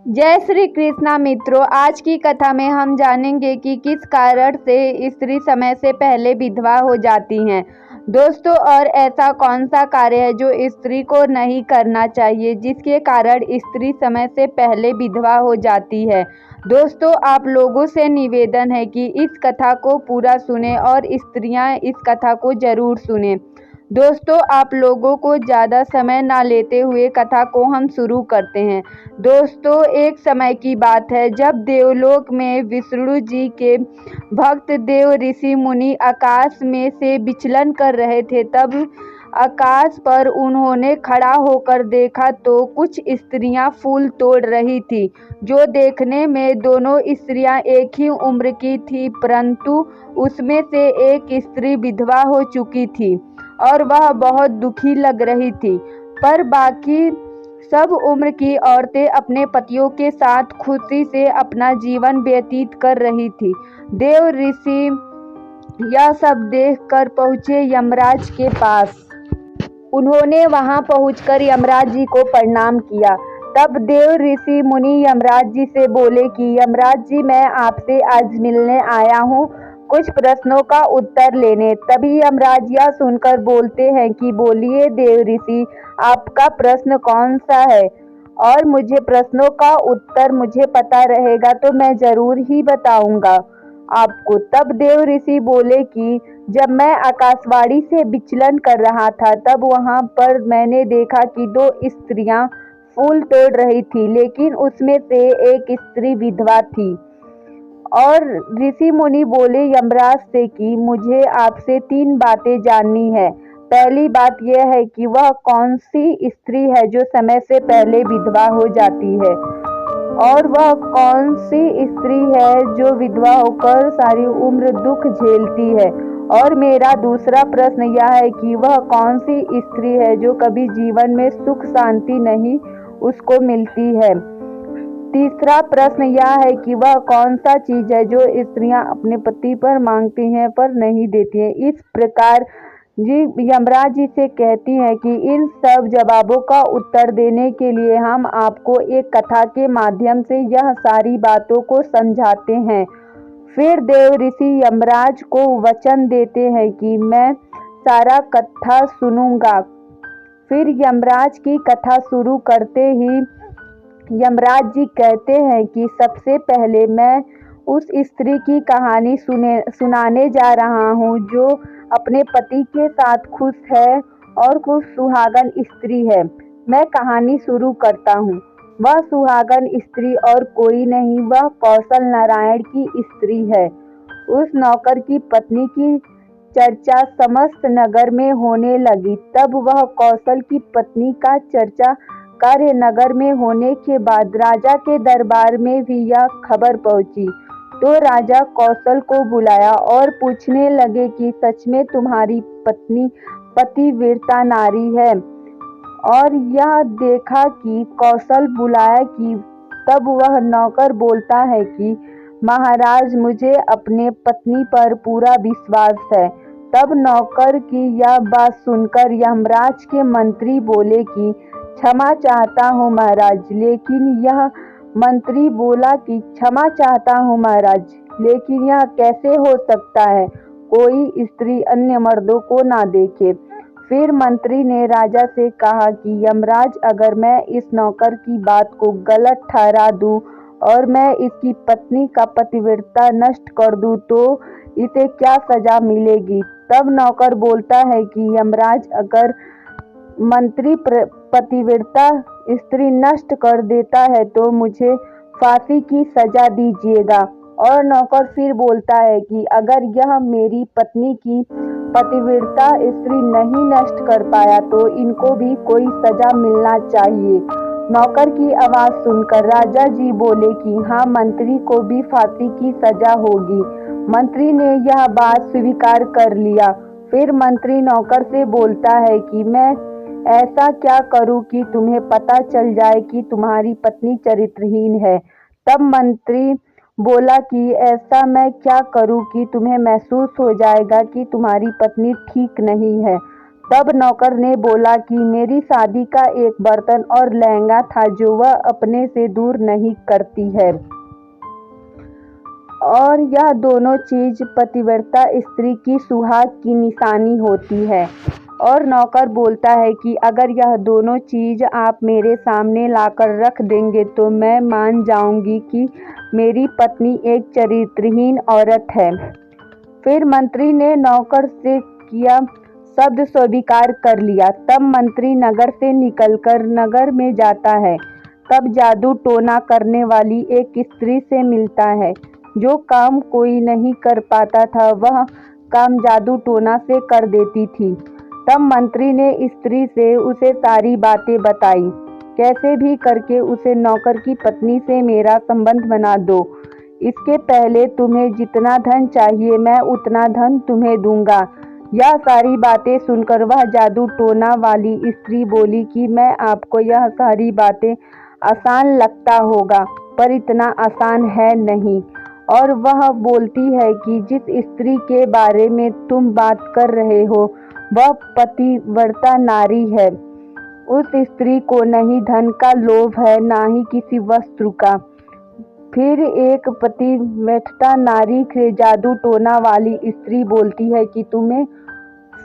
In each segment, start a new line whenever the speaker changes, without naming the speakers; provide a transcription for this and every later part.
जय श्री कृष्णा मित्रों, आज की कथा में हम जानेंगे कि किस कारण से स्त्री समय से पहले विधवा हो जाती हैं। दोस्तों, और ऐसा कौन सा कार्य है जो स्त्री को नहीं करना चाहिए जिसके कारण स्त्री समय से पहले विधवा हो जाती है। दोस्तों, आप लोगों से निवेदन है कि इस कथा को पूरा सुनें और स्त्रियां इस कथा को जरूर सुनें। दोस्तों, आप लोगों को ज़्यादा समय ना लेते हुए कथा को हम शुरू करते हैं। दोस्तों, एक समय की बात है जब देवलोक में विष्णु जी के भक्त देव ऋषि मुनि आकाश में से विचलन कर रहे थे। तब आकाश पर उन्होंने खड़ा होकर देखा तो कुछ स्त्रियां फूल तोड़ रही थी। जो देखने में दोनों स्त्रियां एक ही उम्र की थी, परंतु उसमें से एक स्त्री विधवा हो चुकी थी और वह बहुत दुखी लग रही थी। पर बाकी सब उम्र की औरतें अपने पतियों के साथ खुशी से अपना जीवन व्यतीत कर रही थी। देव ऋषि यह सब देखकर पहुँचे यमराज के पास। उन्होंने वहां पहुंचकर यमराज जी को प्रणाम किया। तब देव ऋषि मुनि यमराज जी से बोले कि यमराज जी, मैं आपसे आज मिलने आया हूँ कुछ प्रश्नों का उत्तर लेने। तभी यमराज यह सुनकर बोलते हैं कि बोलिए देव ऋषि, आपका प्रश्न कौन सा है? और मुझे प्रश्नों का उत्तर मुझे पता रहेगा तो मैं जरूर ही बताऊंगा आपको। तब देव ऋषि बोले कि जब मैं आकाशवाणी से विचलन कर रहा था तब वहां पर मैंने देखा कि दो स्त्रियां फूल तोड़ रही थी, लेकिन उसमें से एक स्त्री विधवा थी। और ऋषि मुनि बोले यमराज से कि मुझे आपसे 3 बातें जाननी है। पहली बात यह है कि वह कौन सी स्त्री है जो समय से पहले विधवा हो जाती है, और वह कौन सी स्त्री है जो विधवा होकर सारी उम्र दुख झेलती है। और मेरा दूसरा प्रश्न यह है कि वह कौन सी स्त्री है जो कभी जीवन में सुख शांति नहीं उसको मिलती है। तीसरा प्रश्न यह है कि वह कौन सा चीज है जो स्त्रियां अपने पति पर मांगती हैं पर नहीं देती हैं। इस प्रकार जी यमराज जी से कहती हैं कि इन सब जवाबों का उत्तर देने के लिए हम आपको एक कथा के माध्यम से यह सारी बातों को समझाते हैं। फिर देव ऋषि यमराज को वचन देते हैं कि मैं सारा कथा सुनूंगा। फिर यमराज की कथा शुरू करते ही यमराज जी कहते हैं कि सबसे पहले मैं उस स्त्री की कहानी सुनाने जा रहा हूँ जो अपने पति के साथ खुश है और खुश सुहागन स्त्री है। मैं कहानी शुरू करता हूँ। वह सुहागन स्त्री और कोई नहीं, वह कौशल नारायण की स्त्री है। उस नौकर की पत्नी की चर्चा समस्त नगर में होने लगी। तब वह कौशल की पत्नी का चर्चा कार्य नगर में होने के बाद राजा के दरबार में भी यह खबर पहुंची। तो राजा कौशल को बुलाया और पूछने लगे कि सच में तुम्हारी पत्नी पतिव्रता नारी है? और यह देखा कि कौशल बुलाया कि तब वह नौकर बोलता है कि महाराज, मुझे अपने पत्नी पर पूरा विश्वास है। तब नौकर की यह बात सुनकर यमराज के मंत्री बोले कि क्षमा चाहता हूँ महाराज। लेकिन यह मंत्री बोला कि क्षमा चाहता हूँ महाराज, लेकिन यह कैसे हो सकता है? कोई स्त्री अन्य मर्दों को ना देखे। फिर मंत्री ने राजा से कहा कि यमराज, अगर मैं इस नौकर की बात को गलत ठहरा दूं और मैं इसकी पत्नी का पतिव्रता नष्ट कर दूं तो इसे क्या सजा मिलेगी? तब नौकर बोलता है कि यमराज, अगर मंत्री पतिव्रता स्त्री नष्ट कर देता है तो मुझे फांसी की सजा दीजिएगा। और नौकर फिर बोलता है कि अगर यह मेरी पत्नी की पतिव्रता स्त्री नहीं नष्ट कर पाया तो इनको भी कोई सजा मिलना चाहिए। नौकर की आवाज सुनकर राजा जी बोले कि हाँ, मंत्री को भी फांसी की सजा होगी। मंत्री ने यह बात स्वीकार कर लिया। फिर मंत्री नौकर से बोलता है कि मैं ऐसा क्या करूं कि तुम्हें पता चल जाए कि तुम्हारी पत्नी चरित्रहीन है? तब मंत्री बोला कि ऐसा मैं क्या करूं कि तुम्हें महसूस हो जाएगा कि तुम्हारी पत्नी ठीक नहीं है। तब नौकर ने बोला कि मेरी शादी का एक बर्तन और लहंगा था जो वह अपने से दूर नहीं करती है, और यह दोनों चीज पतिव्रता स्त्री की सुहाग की निशानी होती है। और नौकर बोलता है कि अगर यह दोनों चीज आप मेरे सामने लाकर रख देंगे तो मैं मान जाऊंगी कि मेरी पत्नी एक चरित्रहीन औरत है। फिर मंत्री ने नौकर से किया शब्द स्वीकार कर लिया। तब मंत्री नगर से निकलकर नगर में जाता है। तब जादू टोना करने वाली एक स्त्री से मिलता है। जो काम कोई नहीं कर पाता था वह काम जादू टोना से कर देती थी। तब मंत्री ने स्त्री से उसे सारी बातें बताई। कैसे भी करके उसे नौकर की पत्नी से मेरा संबंध बना दो। इसके पहले तुम्हें जितना धन चाहिए मैं उतना धन तुम्हें दूंगा। यह सारी बातें सुनकर वह जादू टोना वाली स्त्री बोली कि मैं आपको यह सारी बातें आसान लगता होगा पर इतना आसान है नहीं। और वह बोलती है कि जिस स्त्री के बारे में तुम बात कर रहे हो वह पतिव्रता नारी है। उस स्त्री को नहीं धन का लोभ है ना ही किसी वस्त्र का। फिर एक पतिव्रता नारी से जादू टोना वाली स्त्री बोलती है कि तुम्हें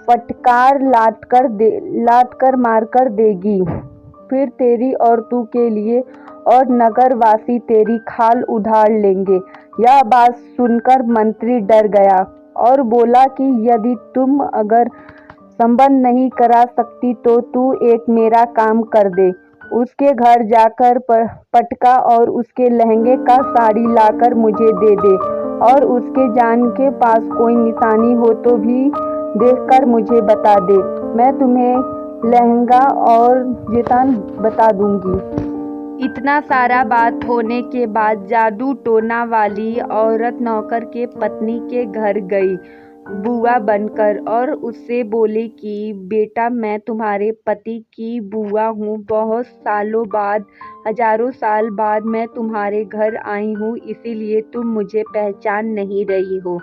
फटकार लात कर मार कर देगी। फिर तेरी और तू के लिए और नगरवासी तेरी खाल उधार लेंगे। यह बात सुनकर मंत्री डर गया और बोला कि यदि तुम अगर संबंध नहीं करा सकती तो तू एक मेरा काम कर दे। उसके घर जाकर पटका और उसके लहंगे का साड़ी लाकर मुझे दे दे, और उसके जान के पास कोई निशानी हो तो भी देखकर मुझे बता दे। मैं तुम्हें लहंगा और जेतान बता दूंगी। इतना सारा बात होने के बाद जादू टोना वाली औरत नौकर के पत्नी के घर गई बुआ बनकर, और उससे बोली कि बेटा मैं तुम्हारे पति की बुआ हूँ। बहुत सालों बाद, हजारों साल बाद मैं तुम्हारे घर आई हूँ, इसीलिए तुम मुझे पहचान नहीं रही हो।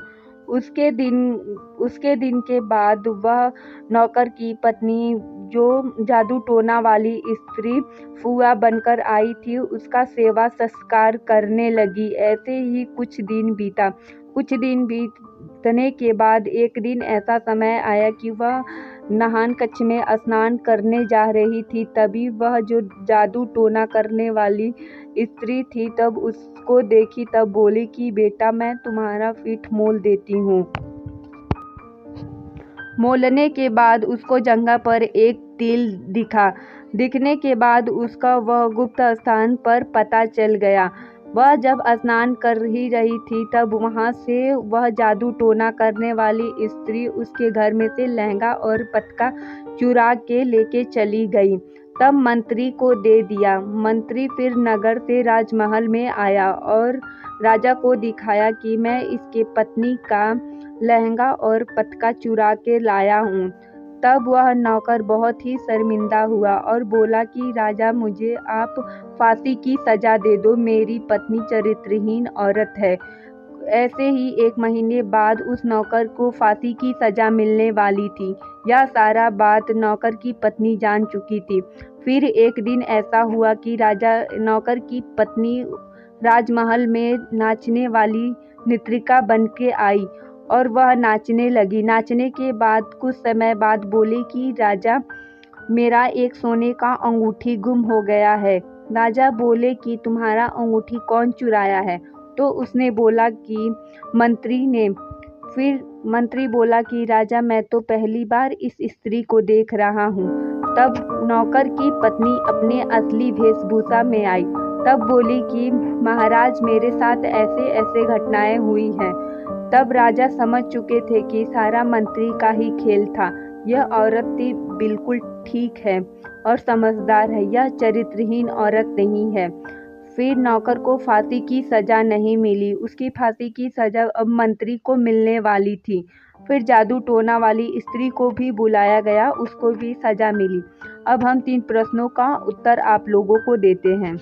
उसके दिन के बाद वह नौकर की पत्नी जो जादू टोना वाली स्त्री फुआ बनकर आई थी उसका सेवा संस्कार करने लगी। ऐसे ही कुछ दिन बीता। कुछ दिन बीतने के बाद एक दिन ऐसा समय आया कि वह नहान कक्ष में स्नान करने जा रही थी। तभी वह जो जादू टोना करने वाली स्त्री थी तब उसको देखी। तब बोली कि बेटा मैं तुम्हारा पीठ मोल देती हूँ। मोलने के बाद उसको जगह पर एक तिल दिखने के बाद उसका वह गुप्त स्थान पर पता चल गया। वह जब स्नान कर ही रही थी तब वहां से वह जादू टोना करने वाली स्त्री उसके घर में से लहंगा और पटका चुरा के लेके चली गई। तब मंत्री को दे दिया। मंत्री फिर नगर से राजमहल में आया और राजा को दिखाया कि मैं इसके पत्नी का लहंगा और पटका चुरा के लाया हूँ। तब वह नौकर बहुत ही शर्मिंदा हुआ और बोला कि राजा मुझे आप फांसी की सजा दे दो, मेरी पत्नी चरित्रहीन औरत है। ऐसे ही 1 महीने बाद उस नौकर को फांसी की सजा मिलने वाली थी। यह सारा बात नौकर की पत्नी जान चुकी थी। फिर एक दिन ऐसा हुआ कि नौकर की पत्नी राजमहल में नाचने वाली नृत्यिका बन के आई और वह नाचने लगी। नाचने के बाद कुछ समय बाद बोली कि राजा मेरा एक सोने का अंगूठी गुम हो गया है। राजा बोले कि तुम्हारा अंगूठी कौन चुराया है? तो उसने बोला कि मंत्री ने। फिर मंत्री बोला कि राजा मैं तो पहली बार इस स्त्री को देख रहा हूँ। तब नौकर की पत्नी अपने असली वेशभूषा में आई। तब बोली कि महाराज मेरे साथ ऐसे ऐसे घटनाएं हुई हैं। तब राजा समझ चुके थे कि सारा मंत्री का ही खेल था। यह औरत थी बिल्कुल ठीक है और समझदार है, यह चरित्रहीन औरत नहीं है। फिर नौकर को फांसी की सजा नहीं मिली। उसकी फांसी की सजा अब मंत्री को मिलने वाली थी। फिर जादू टोना वाली स्त्री को भी बुलाया गया, उसको भी सजा मिली। अब हम 3 प्रश्नों का उत्तर आप लोगों को देते हैं।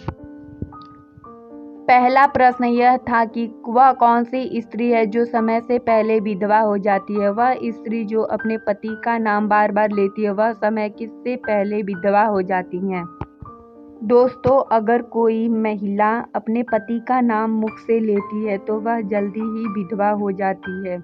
पहला प्रश्न यह था कि वह कौन सी स्त्री है जो समय से पहले विधवा हो जाती है। वह स्त्री जो अपने पति का नाम बार बार लेती है, वह समय किससे पहले विधवा हो जाती है। दोस्तों, अगर कोई महिला अपने पति का नाम मुख से लेती है तो वह जल्दी ही विधवा हो जाती है।